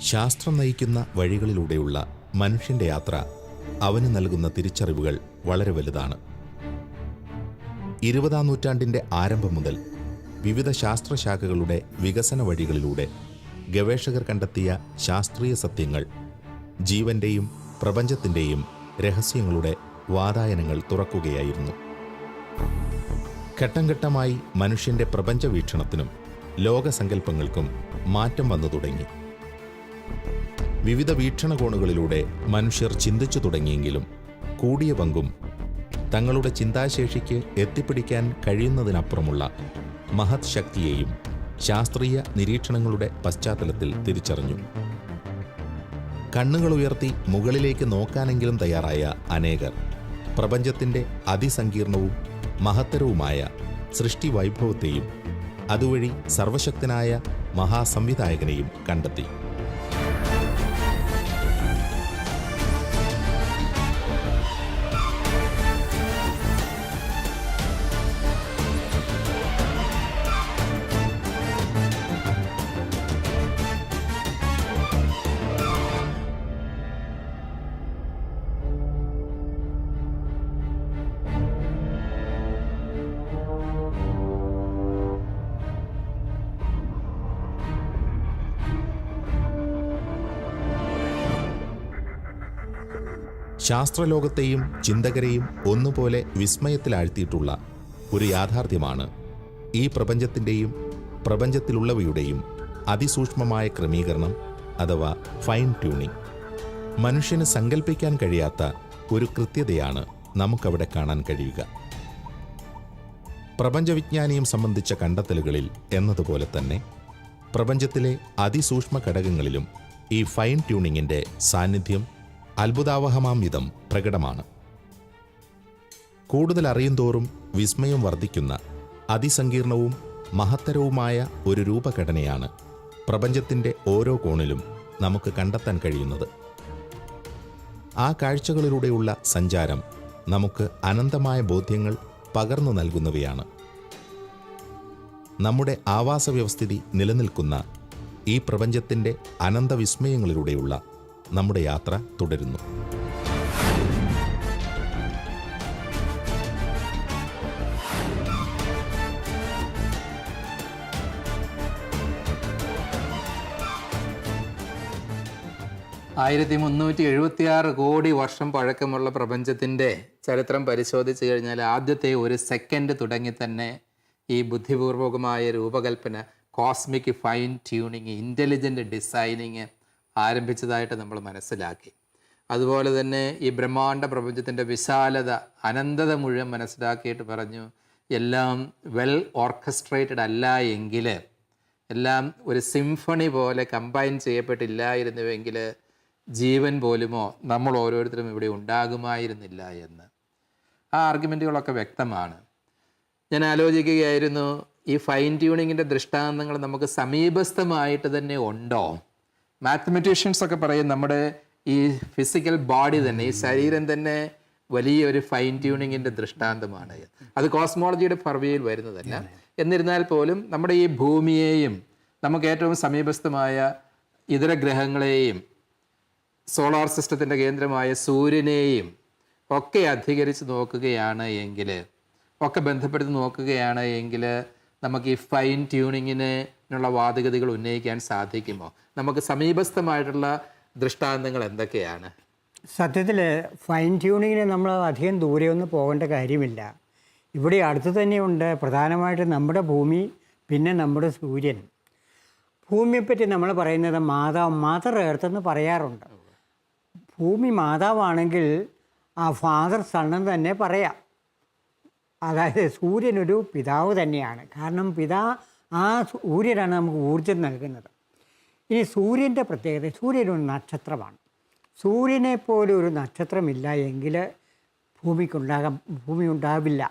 ശാസ്ത്രം നയിക്കുന്ന വഴികളിലൂടെയുള്ള മനുഷ്യന്റെ യാത്ര അവന് നൽകുന്ന തിരിച്ചറിവുകൾ വളരെ വലുതാണ്. 20-ാം നൂറ്റാണ്ടിൻ്റെ ആരംഭം മുതൽ വിവിധ ശാസ്ത്രശാഖകളുടെ വികസന വഴികളിലൂടെ ഗവേഷകർ കണ്ടെത്തിയ ശാസ്ത്രീയ സത്യങ്ങൾ ജീവന്റെയും പ്രപഞ്ചത്തിൻ്റെയും രഹസ്യങ്ങളുടെ വാതായനങ്ങൾ തുറക്കുകയായിരുന്നു. ഘട്ടം ഘട്ടമായി മനുഷ്യന്റെ പ്രപഞ്ച വീക്ഷണത്തിനും ലോകസങ്കല്പങ്ങൾക്കും മാറ്റം വന്നു തുടങ്ങി. വിവിധ വീക്ഷണകോണുകളിലൂടെ മനുഷ്യർ ചിന്തിച്ചു തുടങ്ങിയെങ്കിലും കൂടിയ പങ്കും തങ്ങളുടെ ചിന്താശേഷിക്ക് എത്തിപ്പിടിക്കാൻ കഴിയുന്നതിനപ്പുറമുള്ള മഹത് ശക്തിയെയും ശാസ്ത്രീയ നിരീക്ഷണങ്ങളുടെ പശ്ചാത്തലത്തിൽ തിരിച്ചറിഞ്ഞു. കണ്ണുകൾ ഉയർത്തി മുകളിലേക്ക് നോക്കാനെങ്കിലും തയ്യാറായ അനേകർ പ്രപഞ്ചത്തിൻ്റെ അതിസങ്കീർണവും മഹത്തരവുമായ സൃഷ്ടിവൈഭവത്തെയും അതുവഴി സർവശക്തനായ മഹാസംവിധായകനെയും കണ്ടെത്തി. ശാസ്ത്രലോകത്തെയും ചിന്തകരെയും ഒന്നുപോലെ വിസ്മയത്തിലാഴ്ത്തിയിട്ടുള്ള ഒരു യാഥാർത്ഥ്യമാണ് ഈ പ്രപഞ്ചത്തിൻ്റെയും പ്രപഞ്ചത്തിലുള്ളവയുടെയും അതിസൂക്ഷ്മമായ ക്രമീകരണം അഥവാ ഫൈൻ ട്യൂണിംഗ്. മനുഷ്യന് സങ്കല്പിക്കാൻ കഴിയാത്ത ഒരു കൃത്യതയാണ് നമുക്കവിടെ കാണാൻ കഴിയുക. പ്രപഞ്ചവിജ്ഞാനിയും സംബന്ധിച്ച കണ്ടെത്തലുകളിൽ എന്നതുപോലെ തന്നെ പ്രപഞ്ചത്തിലെ അതിസൂക്ഷ്മ ഘടകങ്ങളിലും ഈ ഫൈൻ ട്യൂണിങ്ങിൻ്റെ സാന്നിധ്യം അത്ഭുതാവഹമാം വിധം പ്രകടമാണ്. കൂടുതൽ അറിയുന്തോറും വിസ്മയം വർദ്ധിക്കുന്ന അതിസങ്കീർണവും മഹത്തരവുമായ ഒരു രൂപഘടനയാണ് പ്രപഞ്ചത്തിൻ്റെ ഓരോ കോണിലും നമുക്ക് കണ്ടെത്താൻ കഴിയുന്നത്. ആ കാഴ്ചകളിലൂടെയുള്ള സഞ്ചാരം നമുക്ക് അനന്തമായ ബോധ്യങ്ങൾ പകർന്നു നൽകുന്നവയാണ്. നമ്മുടെ ആവാസവ്യവസ്ഥിതി നിലനിൽക്കുന്ന ഈ പ്രപഞ്ചത്തിൻ്റെ അനന്തവിസ്മയങ്ങളിലൂടെയുള്ള നമ്മുടെ യാത്ര തുടരുന്നു. ആയിരത്തി 376 കോടി വർഷം പഴക്കമുള്ള പ്രപഞ്ചത്തിൻ്റെ ചരിത്രം പരിശോധിച്ചു കഴിഞ്ഞാൽ ആദ്യത്തെ ഒരു സെക്കൻഡ് തുടങ്ങി തന്നെ ഈ ബുദ്ധിപൂർവകമായ രൂപകൽപ്പന, cosmic fine tuning, intelligent designing ആരംഭിച്ചതായിട്ട് നമ്മൾ മനസ്സിലാക്കി. അതുപോലെ തന്നെ ഈ ബ്രഹ്മാണ്ഡ പ്രപഞ്ചത്തിൻ്റെ വിശാലത, അനന്തത മുഴുവൻ മനസ്സിലാക്കിയിട്ട് പറഞ്ഞു എല്ലാം വെൽ ഓർക്കസ്ട്രേറ്റഡ് അല്ല എങ്കിൽ, എല്ലാം ഒരു സിംഫണി പോലെ കമ്പൈൻ ചെയ്യപ്പെട്ടില്ലായിരുന്നുവെങ്കിൽ ജീവൻ പോലുമോ നമ്മൾ ഓരോരുത്തരും ഇവിടെ ഉണ്ടാകുമായിരുന്നില്ല എന്ന്. ആ ആർഗ്യുമെൻറ്റുകളൊക്കെ വ്യക്തമാണ്. ഞാൻ ആലോചിക്കുകയായിരുന്നു, ഈ ഫൈൻ ട്യൂണിങ്ങിൻ്റെ ദൃഷ്ടാന്തങ്ങൾ നമുക്ക് സമീപസ്ഥമായിട്ട് തന്നെ ഉണ്ടോ? മാത്തമെറ്റീഷ്യൻസ് ഒക്കെ പറയും നമ്മുടെ ഈ ഫിസിക്കൽ ബോഡി തന്നെ, ഈ ശരീരം തന്നെ വലിയൊരു ഫൈൻ ട്യൂണിങ്ങിൻ്റെ ദൃഷ്ടാന്തമാണ്. അത് കോസ്മോളജിയുടെ പർവ്വയിൽ വരുന്നതല്ല. എന്നിരുന്നാൽ പോലും നമ്മുടെ ഈ ഭൂമിയെയും നമുക്ക് ഏറ്റവും സമീപസ്ഥമായ ഇതര ഗ്രഹങ്ങളെയും സോളാർ സിസ്റ്റത്തിൻ്റെ കേന്ദ്രമായ സൂര്യനെയും ഒക്കെ അധികരിച്ച് നോക്കുകയാണ് എങ്കിൽ, ഒക്കെ ബന്ധപ്പെടുത്തി നോക്കുകയാണ് എങ്കിൽ നമുക്ക് ഈ ഫൈൻ ട്യൂണിങ്ങിനുള്ള വാദഗതികൾ ഉന്നയിക്കാൻ സാധിക്കുമോ? നമുക്ക് സമീപസ്ഥമായിട്ടുള്ള ദൃഷ്ടാന്തങ്ങൾ എന്തൊക്കെയാണ്? സത്യത്തിൽ ഫൈൻ ട്യൂണിങ്ങിന് നമ്മൾ അധികം ദൂരെയൊന്നും പോകേണ്ട കാര്യമില്ല. ഇവിടെ അടുത്ത് തന്നെയുണ്ട്. പ്രധാനമായിട്ടും നമ്മുടെ ഭൂമി, പിന്നെ നമ്മുടെ സൂര്യൻ. ഭൂമിയെപ്പറ്റി നമ്മൾ പറയുന്നത് മദർ എർത്ത് എന്ന് പറയാറുണ്ട്. ഭൂമി മാതാവാണെങ്കിൽ ആ ഫാദർ സണ്ണെന്ന് തന്നെ പറയാം. അതായത് സൂര്യനൊരു പിതാവ് തന്നെയാണ്. കാരണം ആ സൂര്യനാണ് നമുക്ക് ഊർജ്ജം നൽകുന്നത്. ഇനി സൂര്യൻ്റെ പ്രത്യേകത, സൂര്യനൊരു നക്ഷത്രമാണ്. സൂര്യനെ പോലെ ഒരു നക്ഷത്രമില്ല എങ്കിൽ ഭൂമി ഉണ്ടാവില്ല,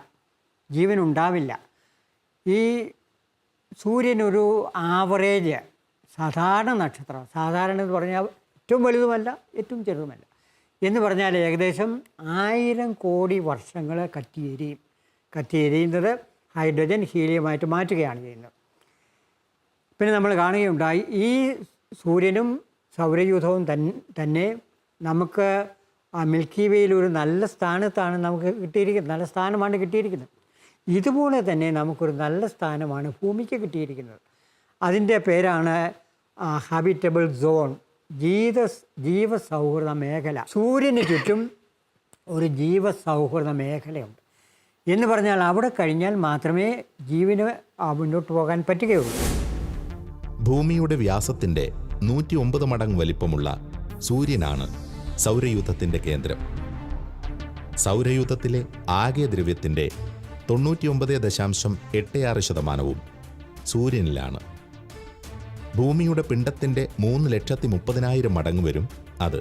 ജീവൻ ഉണ്ടാവില്ല. ഈ സൂര്യനൊരു ആവറേജ് സാധാരണ നക്ഷത്രം, സാധാരണ എന്ന് പറഞ്ഞാൽ ഏറ്റവും വലുതുമല്ല ഏറ്റവും ചെറുതുമല്ല എന്ന് പറഞ്ഞാൽ ഏകദേശം 1000 കോടി വർഷങ്ങൾ കത്തിയെരിയുന്നത് ഹൈഡ്രജൻ ഹീലിയമായിട്ട് മാറ്റുകയാണ് ചെയ്യുന്നത്. പിന്നെ നമ്മൾ കാണുകയുണ്ടായി ഈ സൂര്യനും സൗരയൂഥവും തന്നെ നമുക്ക് ആ മിൽക്കി വേയിൽ ഒരു നല്ല സ്ഥാനത്താണ് നമുക്ക് കിട്ടിയിരിക്കുന്നത്, നല്ല സ്ഥാനമാണ് കിട്ടിയിരിക്കുന്നത്. ഇതുപോലെ തന്നെ നമുക്കൊരു നല്ല സ്ഥാനമാണ് ഭൂമിക്ക് കിട്ടിയിരിക്കുന്നത്. അതിൻ്റെ പേരാണ് ഹാബിറ്റബിൾ സോൺ, ജീവസൗഹൃദ മേഖല. സൂര്യന് ചുറ്റും ഒരു ജീവസൗഹൃദ മേഖലയുണ്ട് എന്ന് പറഞ്ഞാൽ അവിടെ കഴിഞ്ഞാൽ മാത്രമേ ജീവന് മുന്നോട്ട് പോകാൻ പറ്റുകയുള്ളൂ. ഭൂമിയുടെ വ്യാസത്തിൻ്റെ 109 മടങ്ങ് വലിപ്പമുള്ള സൂര്യനാണ് സൗരയൂഥത്തിൻ്റെ കേന്ദ്രം. സൗരയൂഥത്തിലെ ആകെ ദ്രവ്യത്തിൻ്റെ 99.86% സൂര്യനിലാണ്. ഭൂമിയുടെ പിണ്ഡത്തിൻ്റെ 3,30,000 മടങ്ങ് വരും അത്.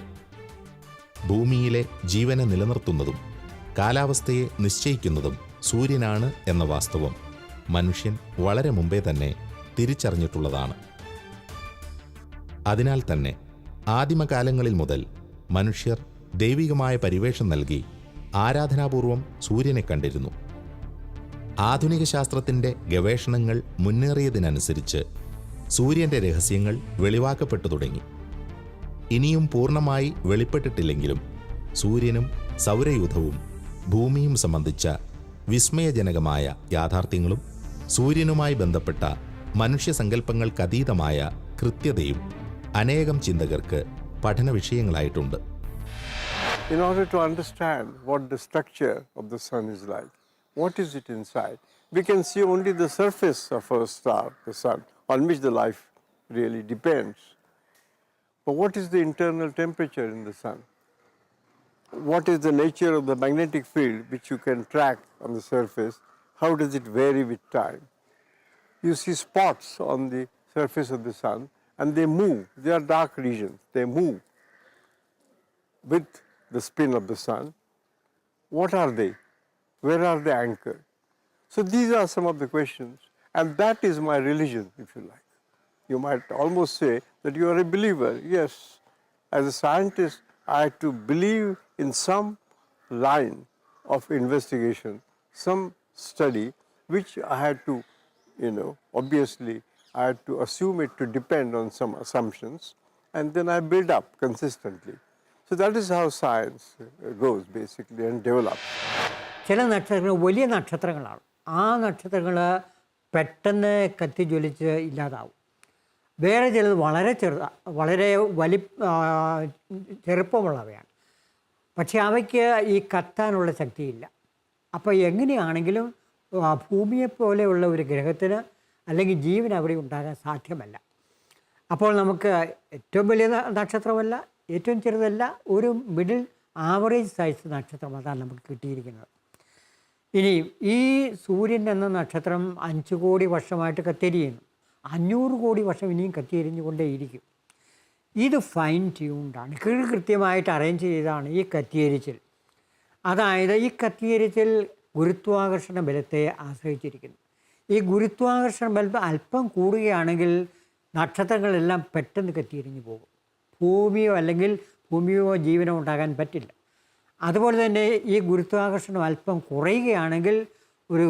ഭൂമിയിലെ ജീവനെ നിലനിർത്തുന്നതും കാലാവസ്ഥയെ നിശ്ചയിക്കുന്നതും സൂര്യനാണ് എന്ന വാസ്തവം മനുഷ്യൻ വളരെ മുമ്പേ തന്നെ തിരിച്ചറിഞ്ഞിട്ടുള്ളതാണ്. അതിനാൽ തന്നെ ആദിമകാലങ്ങളിൽ മുതൽ മനുഷ്യർ ദൈവികമായ പരിവേഷം നൽകി ആരാധനാപൂർവം സൂര്യനെ കണ്ടിരുന്നു. ആധുനിക ശാസ്ത്രത്തിൻ്റെ ഗവേഷണങ്ങൾ മുന്നേറിയതിനനുസരിച്ച് സൂര്യൻ്റെ രഹസ്യങ്ങൾ വെളിവാക്കപ്പെട്ടു തുടങ്ങി. ഇനിയും പൂർണ്ണമായി വെളിപ്പെട്ടിട്ടില്ലെങ്കിലും സൂര്യനും സൗരയൂഥവും ഭൂമിയും സംബന്ധിച്ച വിസ്മയജനകമായ യാഥാർത്ഥ്യങ്ങളും സൂര്യനുമായി ബന്ധപ്പെട്ട മനുഷ്യസങ്കല്പങ്ങൾക്കതീതമായ കൃത്യതയും അനേകം ചിന്തകർക്ക് പഠന വിഷയങ്ങളായിട്ടുണ്ട്. In order to understand what the structure of the sun is like, what is it inside, we can see only the surface of our star, the sun, on which the life really depends. But what is the internal temperature in the sun? What is the nature of the magnetic field which you can track on the surface? How does it vary with time? You see spots on the surface of the sun and they move. They are dark regions. They move with the spin of the sun. What are they? Where are they anchored? So these are some of the questions, and that is my religion, if you like. You might almost say that you are a believer. Yes, as a scientist, I had to believe in some line of investigation, some study, which I had to, obviously, I had to assume it to depend on some assumptions, and then I build up consistently. So that is how science goes basically and develops. ചില നക്ഷത്രങ്ങൾ വലിയ നക്ഷത്രങ്ങളാണ്. ആ നക്ഷത്രങ്ങൾ പെട്ടെന്ന് കത്തിജ്വലിച്ച് ഇല്ലാതാവും. വേറെ ചിലത് വളരെ വളരെ ചെറുപ്പമുള്ളവയാണ്. പക്ഷേ അവയ്ക്ക് ഈ കത്താനുള്ള ശക്തിയില്ല. അപ്പോൾ എങ്ങനെയാണെങ്കിലും ഭൂമിയെപ്പോലെയുള്ള ഒരു ഗ്രഹത്തിന് അല്ലെങ്കിൽ ജീവൻ അവിടെ ഉണ്ടാകാൻ സാധ്യമല്ല. അപ്പോൾ നമുക്ക് ഏറ്റവും വലിയ നക്ഷത്രമല്ല, ഏറ്റവും ചെറുതല്ല, ഒരു മിഡിൽ ആവറേജ് സൈസ് നക്ഷത്രം അതാണ് നമുക്ക് കിട്ടിയിരിക്കുന്നത്. ഇനി ഈ സൂര്യൻ എന്ന നക്ഷത്രം 5 കോടി വർഷമായിട്ട് കത്തിയെരിയുന്നു. 500 കോടി വർഷം ഇനിയും കത്തിയെരിഞ്ഞുകൊണ്ടേയിരിക്കും. ഇത് ഫൈൻ ട്യൂൺഡാണ്, കൃത്യമായിട്ട് അറേഞ്ച് ചെയ്താണ് ഈ കത്തിയെരിച്ചിൽ. അതായത് ഈ കത്തിയെരിച്ചിൽ ഗുരുത്വാകർഷണ ബലത്തെ ആശ്രയിച്ചിരിക്കുന്നു. ഈ ഗുരുത്വാകർഷണ ബലം അല്പം കൂടുകയാണെങ്കിൽ നക്ഷത്രങ്ങളെല്ലാം പെട്ടെന്ന് കത്തിയെരിഞ്ഞു പോകും. ഭൂമിയോ ജീവനോ ഉണ്ടാകാൻ പറ്റില്ല. അതുപോലെ തന്നെ ഈ ഗുരുത്വാകർഷണം അല്പം കുറയുകയാണെങ്കിൽ ഒരു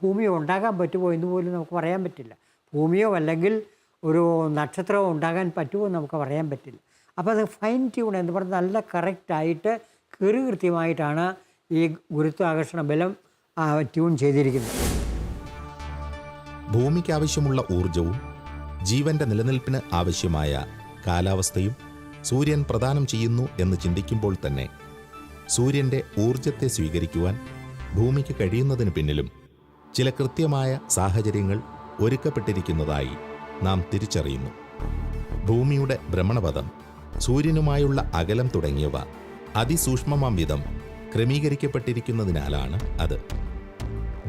ഭൂമിയോ ഉണ്ടാകാൻ പറ്റുമോ എന്ന് പോലും നമുക്ക് പറയാൻ പറ്റില്ല. ഭൂമിയോ അല്ലെങ്കിൽ ഒരു നക്ഷത്രമോ ഉണ്ടാകാൻ പറ്റുമോ എന്ന് നമുക്ക് പറയാൻ പറ്റില്ല. അപ്പോൾ അത് ഫൈൻ ട്യൂൺ എന്ന് പറഞ്ഞാൽ നല്ല കറക്റ്റായിട്ട് കൃത്യമായിട്ടാണ് ഈ ഗുരുത്വാകർഷണ ബലം ട്യൂൺ ചെയ്തിരിക്കുന്നത്. ഭൂമിക്ക് ആവശ്യമുള്ള ഊർജവും ജീവന്റെ നിലനിൽപ്പിന് ആവശ്യമായ കാലാവസ്ഥയും സൂര്യൻ പ്രദാനം ചെയ്യുന്നു എന്ന് ചിന്തിക്കുമ്പോൾ തന്നെ സൂര്യൻ്റെ ഊർജത്തെ സ്വീകരിക്കുവാൻ ഭൂമിക്ക് കഴിയുന്നതിന് പിന്നിലും ചില കൃത്യമായ സാഹചര്യങ്ങൾ ഒരുക്കപ്പെട്ടിരിക്കുന്നതായി നാം തിരിച്ചറിയുന്നു. ഭൂമിയുടെ ഭ്രമണപഥം, സൂര്യനുമായുള്ള അകലം തുടങ്ങിയവ അതിസൂക്ഷ്മമാം വിധം ക്രമീകരിക്കപ്പെട്ടിരിക്കുന്നതിനാലാണ് അത്.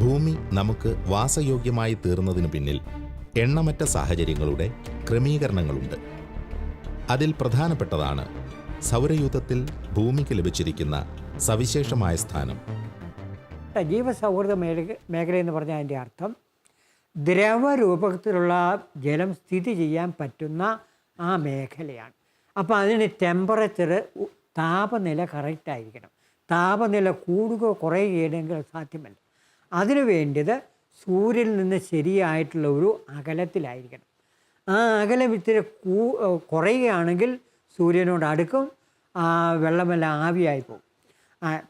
ഭൂമി നമുക്ക് വാസയോഗ്യമായി തീർന്നതിന് പിന്നിൽ എണ്ണമറ്റ സാഹചര്യങ്ങളുടെ ക്രമീകരണങ്ങളുണ്ട്. അതിൽ പ്രധാനപ്പെട്ടതാണ് സൗരയൂഥത്തിൽ ഭൂമിക്ക് ലഭിച്ചിരിക്കുന്ന സവിശേഷമായ സ്ഥാനം. ജീവസൗഹൃദ മേഖല എന്ന് പറഞ്ഞാൽ അതിൻ്റെ അർത്ഥം ദ്രവരൂപത്തിലുള്ള ജലം സ്ഥിതി ചെയ്യാൻ പറ്റുന്ന ആ മേഖലയാണ്. അപ്പോൾ അതിന് ടെമ്പറേച്ചർ, താപനില കറക്റ്റായിരിക്കണം. താപനില കൂടുകയോ കുറയുകയാണെങ്കിൽ സാധ്യമല്ല. അതിനു വേണ്ടത് സൂര്യനിൽ നിന്ന് ശരിയായിട്ടുള്ള ഒരു അകലത്തിലായിരിക്കണം. ആ അകലം ഇത്തിരി കുറയുകയാണെങ്കിൽ സൂര്യനോട് അടുക്കും, ആ വെള്ളമെല്ലാം ആവിയായി പോകും.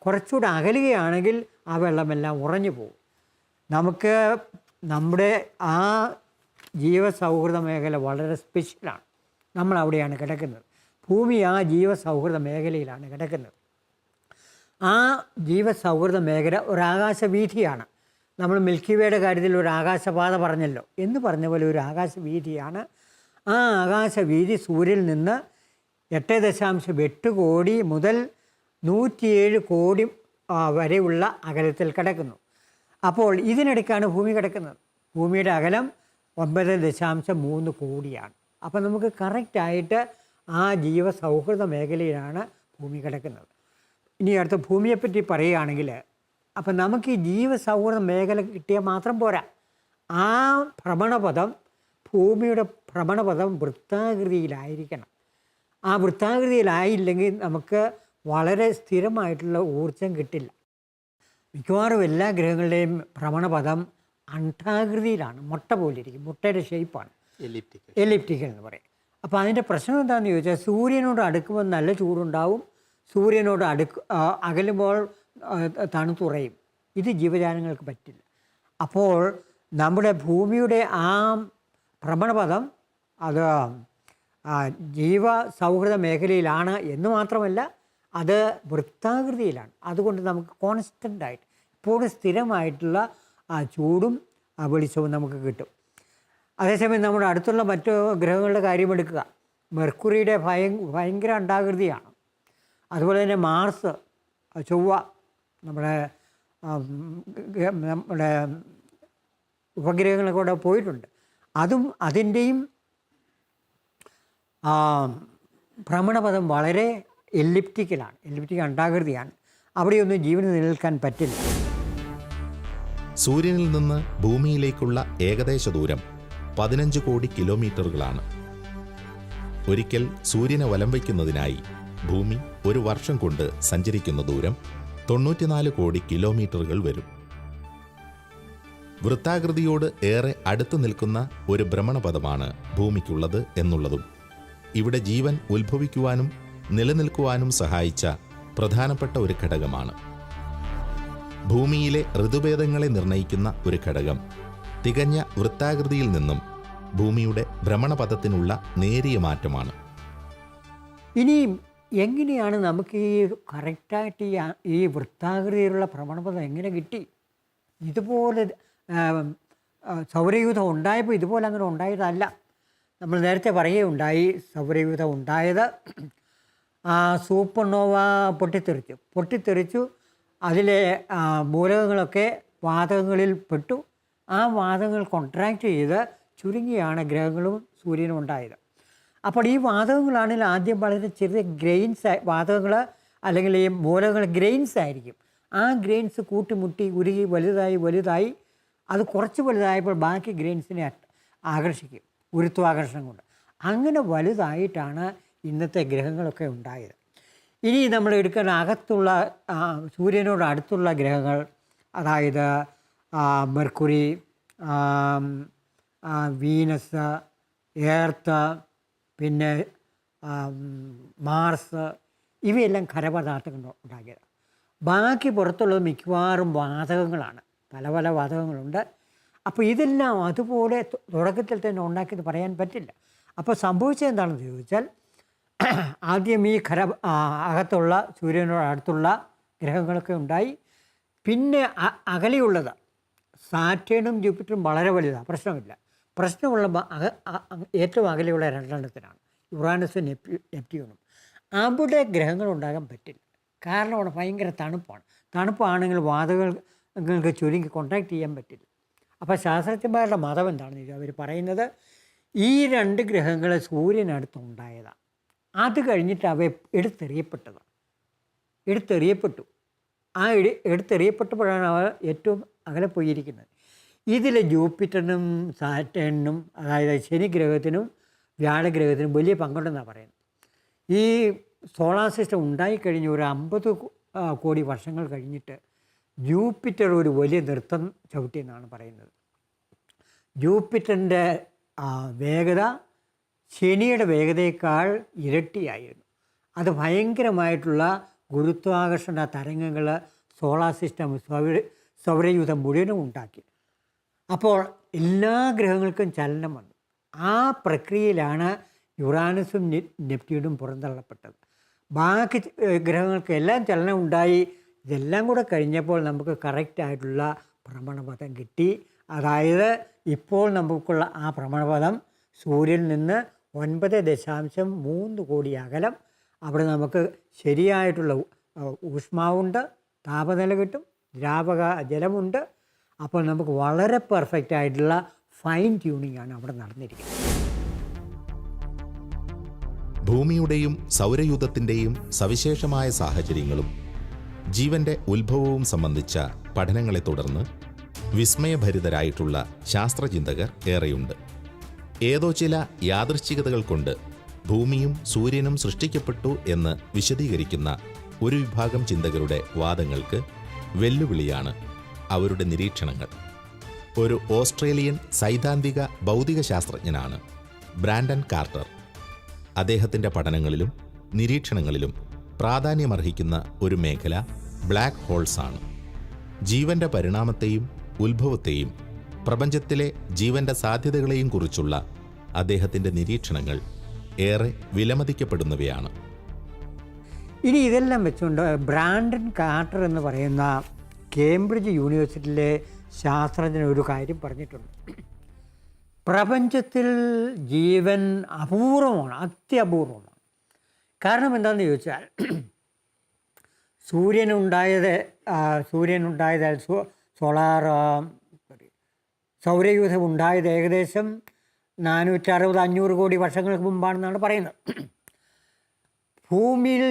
കുറച്ചുകൂടെ അകലുകയാണെങ്കിൽ ആ വെള്ളമെല്ലാം ഉറഞ്ഞു പോകും. നമുക്ക് നമ്മുടെ ആ ജീവസൗഹൃദ മേഖല വളരെ സ്പെഷ്യലാണ്. നമ്മളവിടെയാണ് കിടക്കുന്നത്. ഭൂമി ആ ജീവസൗഹൃദ മേഖലയിലാണ് കിടക്കുന്നത്. ആ ജീവസൗഹൃദ മേഖല ഒരു ആകാശവീഥിയാണ്. നമ്മൾ മിൽക്കി വേയുടെ കാര്യത്തിൽ ഒരു ആകാശപാത പറഞ്ഞല്ലോ, എന്ന് പറഞ്ഞ പോലെ ഒരു ആകാശവീഥിയാണ്. ആ ആകാശവീഥി സൂര്യനിൽ നിന്ന് 8.8 കോടി മുതൽ 107 കോടി വരെയുള്ള അകലത്തിൽ കിടക്കുന്നു. അപ്പോൾ ഇതിനിടയ്ക്കാണ് ഭൂമി കിടക്കുന്നത്. ഭൂമിയുടെ അകലം 9.3 കോടിയാണ്. അപ്പോൾ നമുക്ക് കറക്റ്റായിട്ട് ആ ജീവസൗഹൃദ മേഖലയിലാണ് ഭൂമി കിടക്കുന്നത്. ഇനി അടുത്ത ഭൂമിയെപ്പറ്റി പറയുകയാണെങ്കിൽ, അപ്പം നമുക്ക് ഈ ജീവസൗഹൃദ മേഖല കിട്ടിയാൽ മാത്രം പോരാ. ആ ഭ്രമണപഥം, ഭൂമിയുടെ ഭ്രമണപഥം വൃത്താകൃതിയിലായിരിക്കണം. ആ വൃത്താകൃതിയിലായില്ലെങ്കിൽ നമുക്ക് വളരെ സ്ഥിരമായിട്ടുള്ള ഊർജം കിട്ടില്ല. മിക്കവാറും എല്ലാ ഗ്രഹങ്ങളുടെയും ഭ്രമണപഥം അണ്ഡാകൃതിയിലാണ്, മുട്ട പോലെ ഇരിക്കും. മുട്ടയുടെ ഷേപ്പാണ്, എലിപ്റ്റിക്കൽ എന്ന് പറയും. അപ്പോൾ അതിൻ്റെ പ്രശ്നം എന്താണെന്ന് ചോദിച്ചാൽ, സൂര്യനോട് അടുക്കുമ്പോൾ നല്ല ചൂടുണ്ടാവും, സൂര്യനോട് അകലുമ്പോൾ തണുത്തുറയും. ഇത് ജീവജാലങ്ങൾക്ക് പറ്റില്ല. അപ്പോൾ നമ്മുടെ ഭൂമിയുടെ ആ ഭ്രമണപഥം അത് ജീവ സൗഹൃദ മേഖലയിലാണ് എന്ന് മാത്രമല്ല, അത് വൃത്താകൃതിയിലാണ്. അതുകൊണ്ട് നമുക്ക് കോൺസ്റ്റൻ്റായിട്ട് ഇപ്പോഴും സ്ഥിരമായിട്ടുള്ള ആ ചൂടും ആ വെളിച്ചവും നമുക്ക് കിട്ടും. അതേസമയം നമ്മുടെ അടുത്തുള്ള മറ്റു ഗ്രഹങ്ങളുടെ കാര്യമെടുക്കുക, മെർക്കുറിയുടെ ഭയങ്കര അണ്ഡാകൃതിയാണ്. അതുപോലെ തന്നെ മാർസ്, ചൊവ്വ, നമ്മുടെ ഉപഗ്രഹങ്ങളൊക്കെ കൂടെ പോയിട്ടുണ്ട്. അതും അതിൻ്റെയും ഭ്രമണപഥം വളരെ എലിപ്റ്റിക്കലാണ്, എലിപ്റ്റിക്കൽ അണ്ഡാകൃതിയാണ്. അവിടെയൊന്നും ജീവന് നിലനിൽക്കാൻ പറ്റില്ല. സൂര്യനിൽ നിന്ന് ഭൂമിയിലേക്കുള്ള ഏകദേശ ദൂരം 15 കോടി കിലോമീറ്ററുകളാണ്. ഒരിക്കൽ സൂര്യനെ വലം വയ്ക്കുന്നതിനായി ഭൂമി ഒരു വർഷം കൊണ്ട് സഞ്ചരിക്കുന്ന ദൂരം 94 കോടി കിലോമീറ്ററുകൾ വരും. വൃത്താകൃതിയോട് ഏറെ അടുത്തു നിൽക്കുന്ന ഒരു ഭ്രമണപഥമാണ് ഭൂമിക്കുള്ളത് എന്നുള്ളതും ഇവിടെ ജീവൻ ഉത്ഭവിക്കുവാനും നിലനിൽക്കുവാനും സഹായിച്ച പ്രധാനപ്പെട്ട ഒരു ഘടകമാണ്. ഭൂമിയിലെ ഋതുഭേദങ്ങളെ നിർണയിക്കുന്ന ഒരു ഘടകം തികഞ്ഞ വൃത്താകൃതിയിൽ നിന്നും ഭൂമിയുടെ ഭ്രമണപഥത്തിനുള്ള നേരിയ മാറ്റമാണ്. ഇനിയും എങ്ങനെയാണ് നമുക്ക് ഈ കറക്റ്റായിട്ട് ഈ വൃത്താകൃതിയിലുള്ള ഭ്രമണപഥം എങ്ങനെ കിട്ടി? ഇതുപോലെ സൗരയൂഥം ഉണ്ടായപ്പോൾ ഇതുപോലെ അങ്ങനെ ഉണ്ടായതല്ല. നമ്മൾ നേരത്തെ പറയുകയുണ്ടായി, സൗരയൂഥം ഉണ്ടായത് സൂപ്പർനോവ പൊട്ടിത്തെറിച്ചു. അതിലെ മൂലകങ്ങളൊക്കെ വാതകങ്ങളിൽ പെട്ടു. ആ വാതകങ്ങൾ കോൺട്രാക്ട് ചെയ്ത് ചുരുങ്ങിയാണ് ഗ്രഹങ്ങളും സൂര്യനും ഉണ്ടായത്. അപ്പോൾ ഈ വാതകങ്ങളാണെങ്കിൽ ആദ്യം വളരെ ചെറിയ ഗ്രെയിൻസ്, വാതകങ്ങൾ അല്ലെങ്കിൽ ഈ മൂലകങ്ങൾ ഗ്രെയിൻസ് ആയിരിക്കും. ആ ഗ്രെയിൻസ് കൂട്ടിമുട്ടി ഉരുകി വലുതായി അത് കുറച്ച് വലുതായപ്പോൾ ബാക്കി ഗ്രെയിൻസിനെ ആകർഷിക്കും, ഗുരുത്വാകർഷണം കൊണ്ട്. അങ്ങനെ വലുതായിട്ടാണ് ഇന്നത്തെ ഗ്രഹങ്ങളൊക്കെ ഉണ്ടായത്. ഇനി നമ്മൾ എടുക്കുന്ന അകത്തുള്ള സൂര്യനോട് അടുത്തുള്ള ഗ്രഹങ്ങൾ, അതായത് മെർക്കുറി, വീനസ്, എർത്ത്, പിന്നെ മാർസ്, ഇവയെല്ലാം ഖരപദാർത്ഥങ്ങൾ ഉണ്ടാക്കിയത്. ബാക്കി പുറത്തുള്ളത് മിക്കവാറും വാതകങ്ങളാണ്. പല പല വാതകങ്ങളുണ്ട്. അപ്പോൾ ഇതെല്ലാം അതുപോലെ തുടക്കത്തിൽ തന്നെ ഉണ്ടാക്കിയെന്ന് പറയാൻ പറ്റില്ല. അപ്പോൾ സംഭവിച്ചത് എന്താണെന്ന് ചോദിച്ചാൽ, ആദ്യം ഈ അകത്തുള്ള സൂര്യനോട് അടുത്തുള്ള ഗ്രഹങ്ങളൊക്കെ ഉണ്ടായി. പിന്നെ അകലെയുള്ളത് സാറ്റേണും ജൂപ്പിറ്ററും വളരെ വലുതാണ്, പ്രശ്നമില്ല. പ്രശ്നമുള്ള ഏറ്റവും അകലെയുള്ള രണ്ടെണ്ണത്തിനാണ്, യുറാനസും നെപ്റ്റ്യൂണും. അവിടെ ഗ്രഹങ്ങൾ ഉണ്ടാകാൻ പറ്റില്ല. കാരണം അവിടെ ഭയങ്കര തണുപ്പാണെങ്കിൽ വാതകങ്ങൾക്ക് ചുരുങ്ങി കോൺടാക്ട് ചെയ്യാൻ പറ്റില്ല. അപ്പോൾ ശാസ്ത്രജ്ഞന്മാരുടെ മതം എന്താണെന്ന് ചോദിച്ചാൽ, അവർ പറയുന്നത് ഈ രണ്ട് ഗ്രഹങ്ങൾ സൂര്യനടുത്തുണ്ടായതാണ്. അത് കഴിഞ്ഞിട്ട് അവ എടുത്തെറിയപ്പെട്ടു. ആ എടുത്തെറിയപ്പെട്ടപ്പോഴാണ് അവ ഏറ്റവും അകലെ പോയിരിക്കുന്നത്. ഇതിൽ ജൂപ്പിറ്ററിനും സാറ്റേണിനും, അതായത് ശനിഗ്രഹത്തിനും വ്യാഴഗ്രഹത്തിനും വലിയ പങ്കുണ്ടെന്നാണ് പറയുന്നത്. ഈ സോളാർ സിസ്റ്റം ഉണ്ടായിക്കഴിഞ്ഞ് ഒരു 50 കോടി വർഷങ്ങൾ കഴിഞ്ഞിട്ട് ജൂപ്പിറ്റർ ഒരു വലിയ നൃത്തം ചവിട്ടിയെന്നാണ് പറയുന്നത്. ജൂപ്പിറ്ററിൻ്റെ വേഗത ശനിയുടെ വേഗതയേക്കാൾ ഇരട്ടിയായിരുന്നു. അത് ഭയങ്കരമായിട്ടുള്ള ഗുരുത്വാകർഷണ തരംഗങ്ങൾ സോളാർ സിസ്റ്റം സൗരയൂഥം മുഴുവനും ഉണ്ടാക്കി. അപ്പോൾ എല്ലാ ഗ്രഹങ്ങൾക്കും ചലനം വന്നു. ആ പ്രക്രിയയിലാണ് യുറാനസും നെപ്റ്റ്യൂണും പുറന്തള്ളപ്പെട്ടത്. ബാക്കി ഗ്രഹങ്ങൾക്ക് എല്ലാം ചലനം ഉണ്ടായി. ഇതെല്ലാം കൂടെ കഴിഞ്ഞപ്പോൾ നമുക്ക് കറക്റ്റായിട്ടുള്ള ഭ്രമണപഥം കിട്ടി. അതായത് ഇപ്പോൾ നമുക്കുള്ള ആ ഭ്രമണപഥം സൂര്യനിൽ നിന്ന് 9.3 കോടി അകലം. അവിടെ നമുക്ക് ശരിയായിട്ടുള്ള ഊഷ്മാവുണ്ട്, താപനില കിട്ടും, ദ്രാവക ജലമുണ്ട്. അപ്പോൾ നമുക്ക് വളരെ പെർഫെക്റ്റ് ആയിട്ടുള്ള ഫൈൻ ട്യൂണിംഗ് ആണ് അവിടെ നടന്നിരിക്കുന്നത്. ഭൂമിയുടെയും സൗരയൂഥത്തിൻ്റെയും സവിശേഷമായ സാഹചര്യങ്ങളും ജീവന്റെ ഉത്ഭവവും സംബന്ധിച്ച പഠനങ്ങളെ തുടർന്ന് വിസ്മയഭരിതരായിട്ടുള്ള ശാസ്ത്രചിന്തകർ ഏറെയുണ്ട്. ഏതോ ചില യാദൃശ്ചികതകൾ കൊണ്ട് ഭൂമിയും സൂര്യനും സൃഷ്ടിക്കപ്പെട്ടു എന്ന് വിശദീകരിക്കുന്ന ഒരു വിഭാഗം ചിന്തകരുടെ വാദങ്ങൾക്ക് വെല്ലുവിളിയാണ് അവരുടെ നിരീക്ഷണങ്ങൾ. ഒരു ഓസ്ട്രേലിയൻ സൈദ്ധാന്തിക ഭൗതിക ശാസ്ത്രജ്ഞനാണ് ബ്രാൻഡൻ കാർട്ടർ. അദ്ദേഹത്തിൻ്റെ പഠനങ്ങളിലും നിരീക്ഷണങ്ങളിലും പ്രാധാന്യമർഹിക്കുന്ന ഒരു മേഖല ബ്ലാക്ക് ഹോൾസ് ആണ്. ജീവന്റെ പരിണാമത്തെയും ഉത്ഭവത്തെയും പ്രപഞ്ചത്തിലെ ജീവന്റെ സാധ്യതകളെയും കുറിച്ചുള്ള അദ്ദേഹത്തിൻ്റെ നിരീക്ഷണങ്ങൾ ഏറെ വിലമതിക്കപ്പെടുന്നവയാണ്. ഇനി ഇതെല്ലാം വെച്ചുകൊണ്ട് ബ്രാൻഡൻ കാർട്ടർ എന്ന് പറയുന്ന കേംബ്രിഡ്ജ് യൂണിവേഴ്സിറ്റിയിലെ ശാസ്ത്രജ്ഞൻ ഒരു കാര്യം പറഞ്ഞിട്ടുണ്ട്. പ്രപഞ്ചത്തിൽ ജീവൻ അപൂർവമാണ്, അത്യപൂർവമാണ്. കാരണം എന്താണെന്ന് ചോദിച്ചാൽ സൂര്യനുണ്ടായത് സൗരയൂഥം ഉണ്ടായത് ഏകദേശം 460-500 കോടി വർഷങ്ങൾക്ക് മുമ്പാണെന്നാണ് പറയുന്നത്. ഭൂമിയിൽ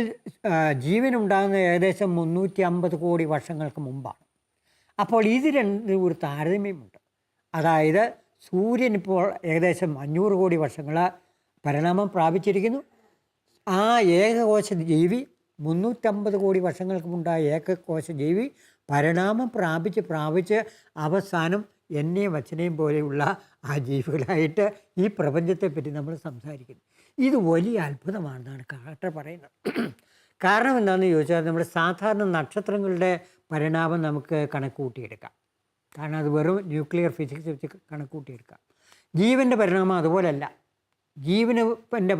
ജീവനുണ്ടാകുന്നത് ഏകദേശം 350 കോടി വർഷങ്ങൾക്ക് മുമ്പാണ്. അപ്പോൾ ഇത് രണ്ടും ഒരു താരതമ്യമുണ്ട്. അതായത് സൂര്യൻ ഇപ്പോൾ ഏകദേശം 500 കോടി വർഷങ്ങൾ പരിണാമം പ്രാപിച്ചിരിക്കുന്നു. ആ ഏകകോശ ജീവി 350 കോടി വർഷങ്ങൾക്ക് മുണ്ടായ ഏകകോശ ജീവി പരിണാമം പ്രാപിച്ച് അവസാനം എന്നെയും അച്ഛനെയും പോലെയുള്ള ആ ജീവികളായിട്ട് ഈ പ്രപഞ്ചത്തെപ്പറ്റി നമ്മൾ സംസാരിക്കുന്നു. ഇത് വലിയ അത്ഭുതമാണെന്നാണ് കാർട്ടർ പറയുന്നത്. കാരണം എന്താണെന്ന് ചോദിച്ചാൽ നമ്മുടെ സാധാരണ നക്ഷത്രങ്ങളുടെ പരിണാമം നമുക്ക് കണക്കുകൂട്ടിയെടുക്കാം. കാരണം അത് വെറും ന്യൂക്ലിയർ ഫിസിക്സ് വെച്ച് കണക്കുകൂട്ടിയെടുക്കാം. ജീവൻ്റെ പരിണാമം അതുപോലല്ല. ജീവൻ്റെ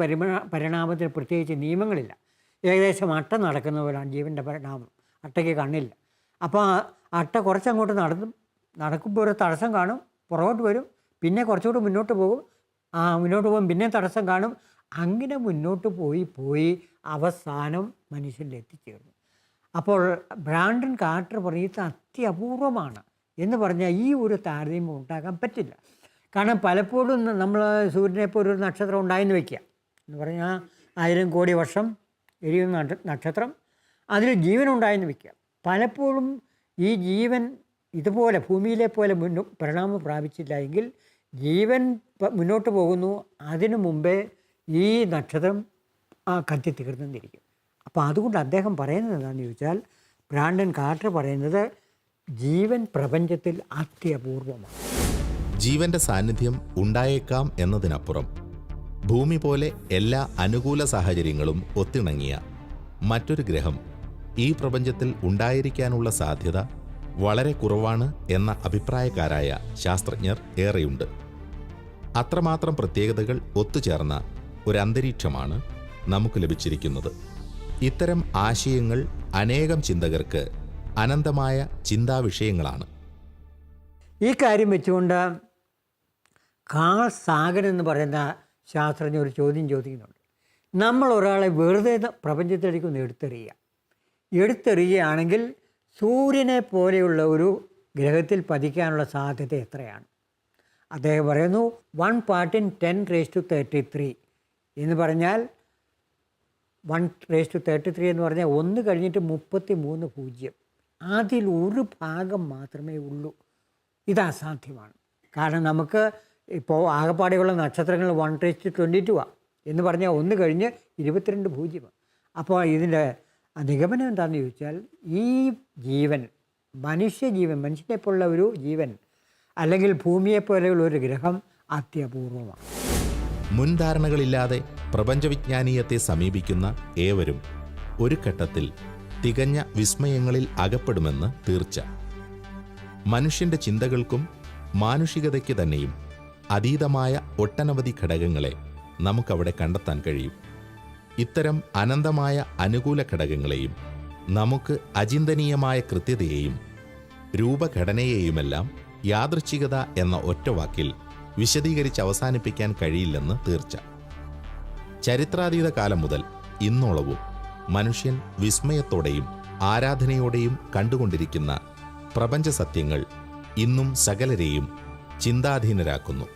പരിണാമത്തിന് പ്രത്യേകിച്ച് നിയമങ്ങളില്ല. ഏകദേശം അട്ട നടക്കുന്ന പോലെയാണ് ജീവൻ്റെ പരിണാമം. അട്ടയ്ക്ക് കണ്ണില്ല. അപ്പോൾ അട്ട കുറച്ചങ്ങോട്ട് നടക്കുമ്പോൾ ഒരു തടസ്സം കാണും, പുറകോട്ട് വരും, പിന്നെ കുറച്ചുകൂടി മുന്നോട്ട് പോകും, മുന്നോട്ട് പോകും, പിന്നെ തടസ്സം കാണും. അങ്ങനെ മുന്നോട്ട് പോയി അവസാനം മനുഷ്യനിൽ എത്തിച്ചേർന്നു. അപ്പോൾ ബ്രാൻഡൻ കാർട്ടർ പറയുന്നത് അത്യപൂർവമാണ് എന്ന് പറഞ്ഞാൽ ഈ ഒരു താരതമ്യം ഉണ്ടാകാൻ പറ്റില്ല. കാരണം പലപ്പോഴും നമ്മൾ സൂര്യനെപ്പോൾ ഒരു നക്ഷത്രം ഉണ്ടായെന്ന് വയ്ക്കുക എന്ന് പറഞ്ഞാൽ 1000 കോടി വർഷം എരിയുന്ന നക്ഷത്രം, അതിൽ ജീവനുണ്ടായെന്ന് വയ്ക്കുക. പലപ്പോഴും ഈ ജീവൻ ഇതുപോലെ ഭൂമിയിലെ പോലെ പരിണാമം പ്രാപിച്ചില്ല എങ്കിൽ ജീവൻ മുന്നോട്ട് പോകുന്നു, അതിനു മുമ്പേ ഈ നക്ഷത്രം കത്തിത്തീർന്നിരിക്കും. അപ്പോൾ അതുകൊണ്ട് അദ്ദേഹം പറയുന്നത് എന്താണെന്ന് ചോദിച്ചാൽ, ബ്രാൻഡൻ കാർട്ടർ പറയുന്നത് ജീവൻ പ്രപഞ്ചത്തിൽ അത്യപൂർവമാണ്. ജീവന്റെ സാന്നിധ്യം ഉണ്ടായേക്കാം എന്നതിനപ്പുറം ഭൂമി പോലെ എല്ലാ അനുകൂല സാഹചര്യങ്ങളും ഒത്തിണങ്ങിയ മറ്റൊരു ഗ്രഹം ഈ പ്രപഞ്ചത്തിൽ ഉണ്ടായിരിക്കാനുള്ള സാധ്യത വളരെ കുറവാണ് എന്ന അഭിപ്രായക്കാരായ ശാസ്ത്രജ്ഞർ ഏറെയുണ്ട്. അത്രമാത്രം പ്രത്യേകതകൾ ഒത്തുചേർന്ന ഒരു അന്തരീക്ഷമാണ് നമുക്ക് ലഭിച്ചിരിക്കുന്നത്. ഇത്തരം ആശയങ്ങൾ അനേകം ചിന്തകർക്ക് അനന്തമായ ചിന്താവിഷയങ്ങളാണ്. ഈ കാര്യം വെച്ചുകൊണ്ട് കാൾ സാഗൻ എന്ന് പറയുന്ന ശാസ്ത്രജ്ഞർ ഒരു ചോദ്യം ചോദിക്കുന്നുണ്ട്. നമ്മൾ ഒരാളെ വെറുതെ പ്രപഞ്ചത്തിലേക്ക് ഒന്ന് എടുത്തെറിയുകയാണെങ്കിൽ സൂര്യനെ പോലെയുള്ള ഒരു ഗ്രഹത്തിൽ പതിക്കാനുള്ള സാധ്യത എത്രയാണ്? അദ്ദേഹം പറയുന്നു 1 part in 10⁻33 എന്ന് പറഞ്ഞാൽ 1⁻33 എന്ന് പറഞ്ഞാൽ 1 കഴിഞ്ഞിട്ട് 33 പൂജ്യം. അതിൽ ഒരു ഭാഗം മാത്രമേ ഉള്ളൂ. ഇത് അസാധ്യമാണ്. കാരണം നമുക്ക് ഇപ്പോൾ ആകെപ്പാടെയുള്ള നക്ഷത്രങ്ങൾ 1⁻22 എന്ന് പറഞ്ഞാൽ 1 കഴിഞ്ഞ് 22 പൂജ്യമാണ്. അപ്പോൾ ഇതിൻ്റെ നിഗമനം എന്താണെന്ന് ചോദിച്ചാൽ, ഈ ജീവൻ മനുഷ്യനെപ്പോലുള്ള ഒരു ജീവൻ അല്ലെങ്കിൽ ഭൂമിയെപ്പോലെയുള്ള ഒരു ഗ്രഹം അത്യപൂർവമാണ്. മുൻധാരണകളില്ലാതെ പ്രപഞ്ചവിജ്ഞാനീയത്തെ സമീപിക്കുന്ന ഏവരും ഒരു ഘട്ടത്തിൽ തികഞ്ഞ വിസ്മയങ്ങളിൽ അകപ്പെടുമെന്ന് തീർച്ച. മനുഷ്യന്റെ ചിന്തകൾക്കും മാനുഷികതയ്ക്ക് തന്നെയും അതീതമായ ഒട്ടനവധി ഘടകങ്ങളെ നമുക്കവിടെ കണ്ടെത്താൻ കഴിയും. ഇത്തരം അനന്തമായ അനുകൂല ഘടകങ്ങളെയും നമുക്ക് അചിന്തനീയമായ കൃത്യതയെയും രൂപഘടനയെയുമെല്ലാം യാദൃച്ഛികത എന്ന ഒറ്റവാക്കിൽ വിശദീകരിച്ച് അവസാനിപ്പിക്കാൻ കഴിയില്ലെന്ന് തീർച്ച. ചരിത്രാതീത കാലം മുതൽ ഇന്നോളവും മനുഷ്യൻ വിസ്മയത്തോടെയും ആരാധനയോടെയും കണ്ടുകൊണ്ടിരിക്കുന്ന പ്രപഞ്ച സത്യങ്ങൾ ഇന്നും സകലരെയും ചിന്താധീനരാക്കുന്നു.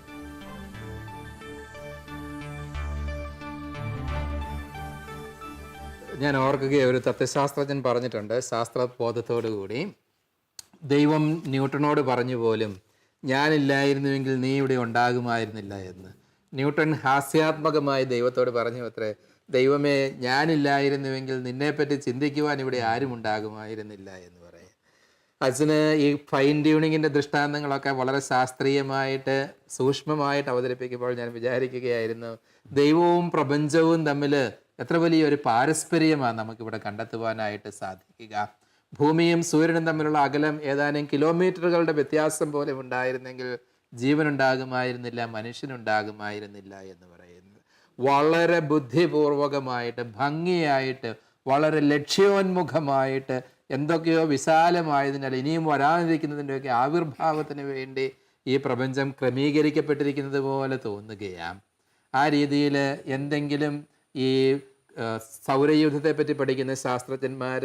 ഞാൻ ഓർക്കുകയും ഒരു തത്വശാസ്ത്രജ്ഞൻ പറഞ്ഞിട്ടുണ്ട്, ശാസ്ത്രബോധത്തോടുകൂടി, ദൈവം ന്യൂട്ടനോട് പറഞ്ഞു പോലും ഞാനില്ലായിരുന്നുവെങ്കിൽ നീ ഇവിടെ ഉണ്ടാകുമായിരുന്നില്ല എന്ന്. ന്യൂട്ടൺ ഹാസ്യാത്മകമായി ദൈവത്തോട് പറഞ്ഞു അത്രേ, ദൈവമേ ഞാനില്ലായിരുന്നുവെങ്കിൽ നിന്നെപ്പറ്റി ചിന്തിക്കുവാൻ ഇവിടെ ആരും ഉണ്ടാകുമായിരുന്നില്ല എന്ന് പറയും. അച്ഛന് ഈ ഫൈൻ ട്യൂണിങ്ങിൻ്റെ ദൃഷ്ടാന്തങ്ങളൊക്കെ വളരെ ശാസ്ത്രീയമായിട്ട് സൂക്ഷ്മമായിട്ട് അവതരിപ്പിക്കുമ്പോൾ ഞാൻ വിചാരിക്കുകയായിരുന്നു, ദൈവവും പ്രപഞ്ചവും തമ്മിൽ എത്ര വലിയൊരു പാരസ്പര്യമാണ് നമുക്കിവിടെ കണ്ടെത്തുവാനായിട്ട് സാധിക്കുക. ഭൂമിയും സൂര്യനും തമ്മിലുള്ള അകലം ഏതാനും കിലോമീറ്ററുകളുടെ വ്യത്യാസം പോലെ ഉണ്ടായിരുന്നെങ്കിൽ ജീവനുണ്ടാകുമായിരുന്നില്ല, മനുഷ്യനുണ്ടാകുമായിരുന്നില്ല എന്ന് പറയുന്നത്. വളരെ ബുദ്ധിപൂർവകമായിട്ട്, ഭംഗിയായിട്ട്, വളരെ ലക്ഷ്യോന്മുഖമായിട്ട്, എന്തൊക്കെയോ വിശാലമായതിനാൽ ഇനിയും വരാനിരിക്കുന്നതിൻ്റെയൊക്കെ ആവിർഭാവത്തിന് വേണ്ടി ഈ പ്രപഞ്ചം ക്രമീകരിക്കപ്പെട്ടിരിക്കുന്നത് പോലെ തോന്നുകയാണ്. ആ രീതിയിൽ എന്തെങ്കിലും ഈ സൗരയൂഥത്തെ പറ്റി പഠിക്കുന്ന ശാസ്ത്രജ്ഞന്മാർ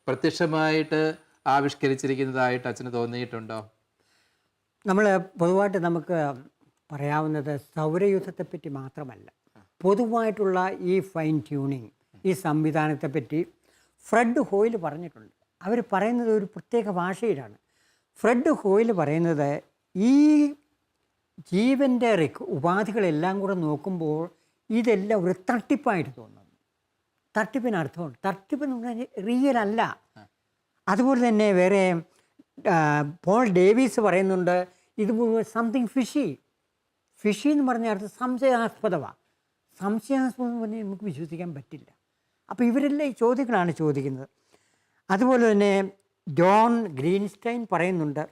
പ്രത്യക്ഷമായിട്ട് ആവിഷ്കരിച്ചിരിക്കുന്നതായിട്ട് അച്ഛന് തോന്നിയിട്ടുണ്ടോ? നമ്മൾ പൊതുവായിട്ട് നമുക്ക് പറയാവുന്നത് സൗരയൂഥത്തെപ്പറ്റി മാത്രമല്ല, പൊതുവായിട്ടുള്ള ഈ ഫൈൻ ട്യൂണിങ്, ഈ സംവിധാനത്തെപ്പറ്റി ഫ്രെഡ് ഹോയിൽ പറഞ്ഞിട്ടുണ്ട്. അവർ പറയുന്നത് ഒരു പ്രത്യേക ഭാഷയിലാണ്. ഫ്രെഡ് ഹോയിൽ പറയുന്നത് ഈ ജീവൻ്റെ ഉപാധികളെല്ലാം കൂടെ നോക്കുമ്പോൾ ഇതെല്ലാം ഒരു തട്ടിപ്പായിട്ട് തോന്നുന്നു. തട്ടിപ്പിന് അർത്ഥമുണ്ട്. തട്ടിപ്പെന്ന് പറഞ്ഞാൽ റിയൽ അല്ല. അതുപോലെ തന്നെ വേറെ പോൾ ഡേവിസ് പറയുന്നുണ്ട്, ഇത് സംതിങ് ഫിഷി എന്ന് പറഞ്ഞ അർത്ഥം സംശയാസ്പദമാണ്. സംശയാസ്പദം എന്ന് പറഞ്ഞാൽ നമുക്ക് വിശ്വസിക്കാൻ പറ്റില്ല. അപ്പോൾ ഇവരെല്ലാം ഈ ചോദ്യങ്ങളാണ് ചോദിക്കുന്നത്. അതുപോലെ തന്നെ ജോൺ ഗ്രീൻസ്റ്റൈൻ പറയുന്നുണ്ട്,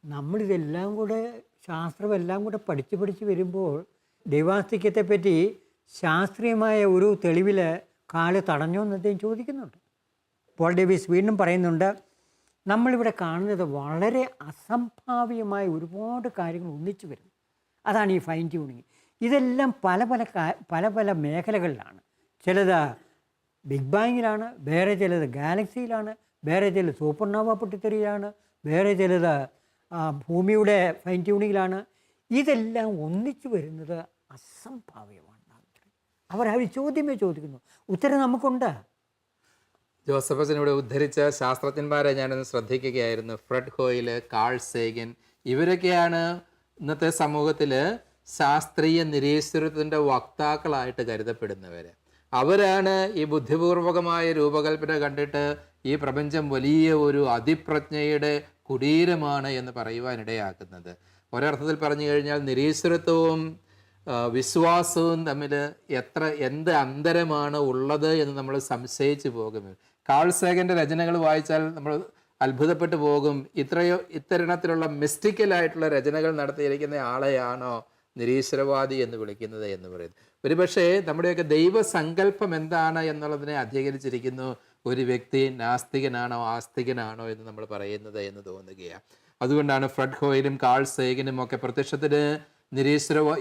നമ്മളിതെല്ലാം കൂടെ ശാസ്ത്രമെല്ലാം കൂടെ പഠിച്ച് വരുമ്പോൾ ദൈവാസ്തിക്യത്തെപ്പറ്റി ശാസ്ത്രീയമായ ഒരു തെളിവിൽ കാല് തടഞ്ഞോ എന്ന് അദ്ദേഹം ചോദിക്കുന്നുണ്ട്. പോൾ ഡേവിസ് വീണ്ടും പറയുന്നുണ്ട്, നമ്മളിവിടെ കാണുന്നത് വളരെ അസംഭാവ്യമായ ഒരുപാട് കാര്യങ്ങൾ ഒന്നിച്ചു വരുന്നു. അതാണ് ഈ ഫൈൻ ട്യൂണിങ്. ഇതെല്ലാം പല പല മേഖലകളിലാണ്. ചിലത് ബിഗ് ബാങ്ങിലാണ്, വേറെ ചിലത് ഗാലക്സിയിലാണ്, വേറെ ചിലത് സൂപ്പർനോവ പൊട്ടിത്തെറിയിലാണ്, വേറെ ചിലത് ഭൂമിയുടെ ഫൈൻ ട്യൂണിങ്ങിലാണ്. ഇതെല്ലാം ഒന്നിച്ചു വരുന്നത് അസംഭാവ്യമാണ്. അവർ ചോദ്യമേ ചോദിക്കുന്നു, ഉത്തരം നമുക്കുണ്ട്. ജോസഫ് അച്ഛൻ ഇവിടെ ഉദ്ധരിച്ച ശാസ്ത്രജ്ഞന്മാരെ ഞാനൊന്ന് ശ്രദ്ധിക്കുകയായിരുന്നു. ഫ്രെഡ് ഹോയിൽ, കാൾ സേഗൻ, ഇവരൊക്കെയാണ് ഇന്നത്തെ സമൂഹത്തിൽ ശാസ്ത്രീയ നിരീശ്വരത്തിൻ്റെ വക്താക്കളായിട്ട് കരുതപ്പെടുന്നവർ. അവരാണ് ഈ ബുദ്ധിപൂർവകമായ രൂപകൽപ്പന കണ്ടിട്ട് ഈ പ്രപഞ്ചം വലിയ ഒരു അതിപ്രജ്ഞയുടെ കുടീരമാണ് എന്ന് പറയുവാനിടയാക്കുന്നത്. ഒരർത്ഥത്തിൽ പറഞ്ഞു കഴിഞ്ഞാൽ നിരീശ്വരത്വവും വിശ്വാസവും തമ്മിൽ എന്ത് അന്തരമാണ് ഉള്ളത് എന്ന് നമ്മൾ സംശയിച്ചു പോകും. കാൾ സേഗൻ്റെ രചനകൾ വായിച്ചാൽ നമ്മൾ അത്ഭുതപ്പെട്ടു പോകും. ഇത്തരണത്തിലുള്ള മിസ്റ്റിക്കലായിട്ടുള്ള രചനകൾ നടത്തിയിരിക്കുന്ന ആളെയാണോ നിരീശ്വരവാദി എന്ന് വിളിക്കുന്നത് എന്ന് പറയുന്നത്. ഒരുപക്ഷെ നമ്മുടെയൊക്കെ ദൈവസങ്കല്പം എന്താണ് എന്നുള്ളതിനെ അധികരിച്ചിരിക്കുന്നു ഒരു വ്യക്തി നാസ്തികനാണോ ആസ്തികനാണോ എന്ന് നമ്മൾ പറയുന്നത് എന്ന് തോന്നുകയാണ്. അതുകൊണ്ടാണ് ഫ്രെഡ് ഹോയിലും കാൾ സേഗനും ഒക്കെ പ്രത്യക്ഷത്തിന്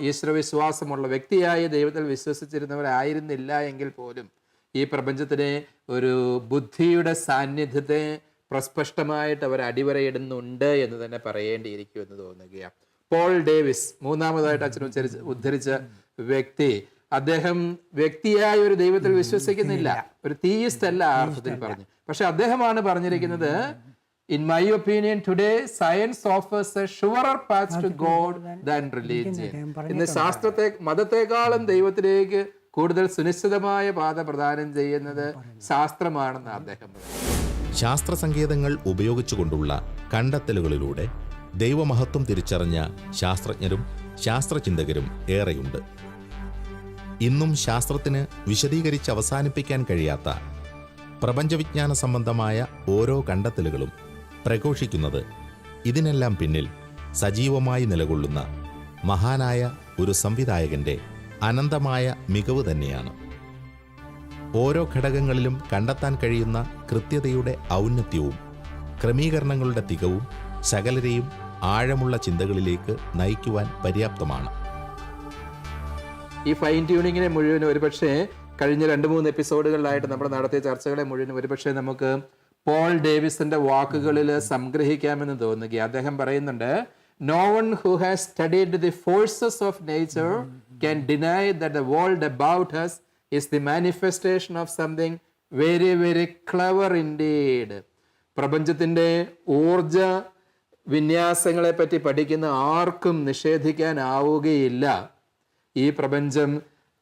ഈശ്വരവിശ്വാസമുള്ള വ്യക്തിയായ ദൈവത്തിൽ വിശ്വസിച്ചിരുന്നവരായിരുന്നില്ല എങ്കിൽ പോലും ഈ പ്രപഞ്ചത്തിനെ ഒരു ബുദ്ധിയുടെ സാന്നിധ്യത്തെ പ്രസ്പഷ്ടമായിട്ട് അവർ അടിവരയിടുന്നുണ്ട് എന്ന് തന്നെ പറയേണ്ടിയിരിക്കും എന്ന് തോന്നുകയാണ്. പോൾ ഡേവിസ്, മൂന്നാമതായിട്ട് അച്ഛൻ ഉദ്ധരിച്ച വ്യക്തി, അദ്ദേഹം വ്യക്തിയായ ഒരു ദൈവത്തിൽ വിശ്വസിക്കുന്നില്ല, ഒരു തീയിസ്റ്റ് അല്ല ആ അർത്ഥത്തിൽ പറഞ്ഞു. പക്ഷെ അദ്ദേഹമാണ് പറഞ്ഞിരിക്കുന്നത്, in my opinion today science offers a surer path to God than religion. ഇന്ന് മതത്തെക്കാളും ദൈവത്തിലേക്ക് കൂടുതൽ സുനിശ്ചിതമായ പാത പ്രദാനം ചെയ്യുന്നത് ശാസ്ത്രമാണെന്ന് അദ്ദേഹം പറഞ്ഞു. ശാസ്ത്രസങ്കേതങ്ങൾ ഉപയോഗിച്ചുകൊണ്ടുള്ള കണ്ടെത്തലുകളിലൂടെ ദൈവമഹത്വം തിരിച്ചറിഞ്ഞ ശാസ്ത്രജ്ഞരും ശാസ്ത്രചിന്തകരും ഏറെയുണ്ട്. ഇന്നും ശാസ്ത്രത്തിന് വിശദീകരിച്ച് അവസാനിപ്പിക്കാൻ കഴിയാത്ത പ്രപഞ്ചവിജ്ഞാന സംബന്ധമായ ഓരോ കണ്ടെത്തലുകളും പ്രഘോഷിക്കുന്നത് ഇതിനെല്ലാം പിന്നിൽ സജീവമായി നിലകൊള്ളുന്ന മഹാനായ ഒരു സംവിധായകന്റെ അനന്തമായ മികവ് തന്നെയാണ്. ഓരോ ഘടകങ്ങളിലും കണ്ടെത്താൻ കഴിയുന്ന കൃത്യതയുടെ ഔന്നത്യവും ക്രമീകരണങ്ങളുടെ തികവും സകലരെയും ആഴമുള്ള ചിന്തകളിലേക്ക് നയിക്കുവാൻ പര്യാപ്തമാണ്. ഈ ഫൈൻ ട്യൂണിങ്ങിനെ മുഴുവൻ ഒരുപക്ഷെ കഴിഞ്ഞ 2-3 എപ്പിസോഡുകളിലായിട്ട് നമ്മൾ നടത്തിയ ചർച്ചകളെ മുഴുവൻ ഒരുപക്ഷെ നമുക്ക് പോൾ ഡേവിസിന്റെ വാക്കുകളിൽ സംഗ്രഹിക്കാമെന്ന് തോന്നുക. അദ്ദേഹം പറയുന്നുണ്ട്, "No one who has studied the forces of nature can deny that the world about us is the manifestation of something very, very clever indeed." പ്രപഞ്ചത്തിന്റെ ഊർജ വിന്യാസങ്ങളെ പറ്റി പഠിക്കുന്ന ആർക്കും നിഷേധിക്കാനാവുകയില്ല, ഈ പ്രപഞ്ചം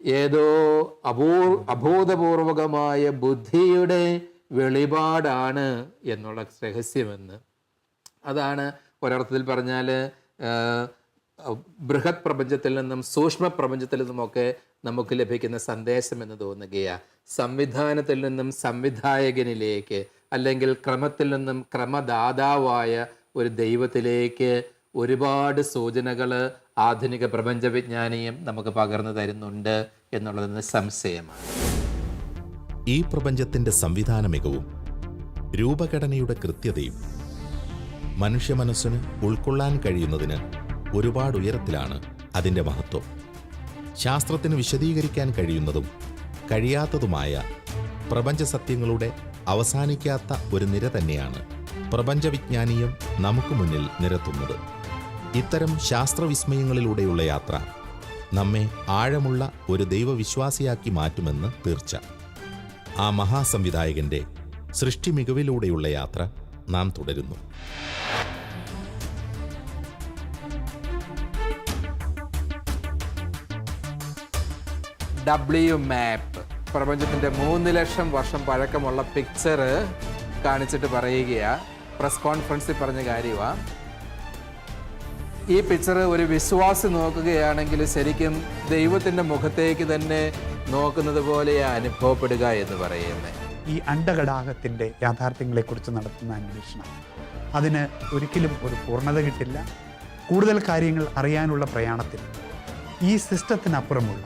ഏതോ അബോധപൂർവകമായ ബുദ്ധിയുടെ വെളിപാടാണ് എന്നുള്ള രഹസ്യമെന്ന്. അതാണ് ഒരർത്ഥത്തിൽ പറഞ്ഞാൽ ബൃഹത് പ്രപഞ്ചത്തിൽ നിന്നും സൂക്ഷ്മ പ്രപഞ്ചത്തിൽ നിന്നുമൊക്കെ നമുക്ക് ലഭിക്കുന്ന സന്ദേശം എന്ന് തോന്നുകയാണ്. സംവിധാനത്തിൽ നിന്നും സംവിധായകനിലേക്ക്, അല്ലെങ്കിൽ ക്രമത്തിൽ നിന്നും ക്രമദാതാവായ ഒരു ദൈവത്തിലേക്ക് ഒരുപാട് സൂചനകൾ ആധുനിക പ്രപഞ്ചവിജ്ഞാനിയും നമുക്ക് പകർന്നു തരുന്നുണ്ട് എന്നുള്ളതിന് സംശയമാണ്. ഈ പ്രപഞ്ചത്തിന്റെ സംവിധാന മികവും രൂപഘടനയുടെ കൃത്യതയും മനുഷ്യ മനസ്സിന് ഉൾക്കൊള്ളാൻ കഴിയുന്നതിന് ഒരുപാട് ഉയരത്തിലാണ് അതിൻ്റെ മഹത്വം. ശാസ്ത്രത്തിന് വിശദീകരിക്കാൻ കഴിയുന്നതും കഴിയാത്തതുമായ പ്രപഞ്ച സത്യങ്ങളുടെ അവസാനിക്കാത്ത ഒരു നിര തന്നെയാണ് പ്രപഞ്ചവിജ്ഞാനീയം നമുക്ക് മുന്നിൽ നിരത്തുന്നത്. ഇത്തരം ശാസ്ത്രവിസ്മയങ്ങളിലൂടെയുള്ള യാത്ര നമ്മെ ആഴമുള്ള ഒരു ദൈവവിശ്വാസിയാക്കി മാറ്റുമെന്ന് തീർച്ച. ആ മഹാസംവിധായകന്റെ സൃഷ്ടി മികവിലൂടെയുള്ള യാത്ര നാം തുടരുന്നു. WMAP പ്രപഞ്ചത്തിന്റെ 3 ലക്ഷം വർഷം പഴക്കമുള്ള പിക്ചർ കാണിച്ചിട്ട് പറയുകയാ, പ്രസ് കോൺഫറൻസിൽ പറഞ്ഞ കാര്യമാണ്. ഈ പിക്ചർ ഒരു വിശ്വാസി നോക്കുകയാണെങ്കിൽ ശരിക്കും ദൈവത്തിന്റെ മുഖത്തേക്ക് തന്നെ നോക്കുന്നത് പോലെയാണ് അനുഭവപ്പെടുക എന്ന് പറയുന്നത്. ഈ അണ്ഡഘടാകത്തിൻ്റെ യാഥാർത്ഥ്യങ്ങളെക്കുറിച്ച് നടത്തുന്ന അന്വേഷണം അതിന് ഒരിക്കലും ഒരു പൂർണ്ണത കിട്ടില്ല. കൂടുതൽ കാര്യങ്ങൾ അറിയാനുള്ള പ്രയാണത്തിൽ ഈ സിസ്റ്റത്തിനപ്പുറമുള്ള,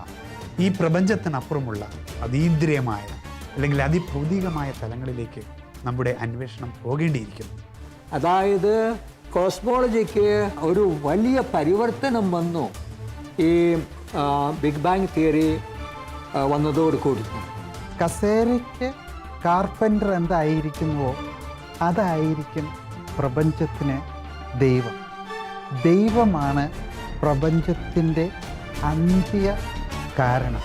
ഈ പ്രപഞ്ചത്തിനപ്പുറമുള്ള അതീന്ദ്രിയമായ അല്ലെങ്കിൽ അതിഭൗതികമായ തലങ്ങളിലേക്ക് നമ്മുടെ അന്വേഷണം പോകേണ്ടിയിരിക്കുന്നു. അതായത് കോസ്മോളജിക്ക് ഒരു വലിയ പരിവർത്തനം വന്നു ഈ ബിഗ് ബാങ് തിയറി വന്നതോടുകൂടി. കസേരയ്ക്ക് കാർപ്പൻ്റർ എന്തായിരിക്കുന്നുവോ അതായിരിക്കും പ്രപഞ്ചത്തിന് ദൈവം. ദൈവമാണ് പ്രപഞ്ചത്തിൻ്റെ അന്ത്യ കാരണം.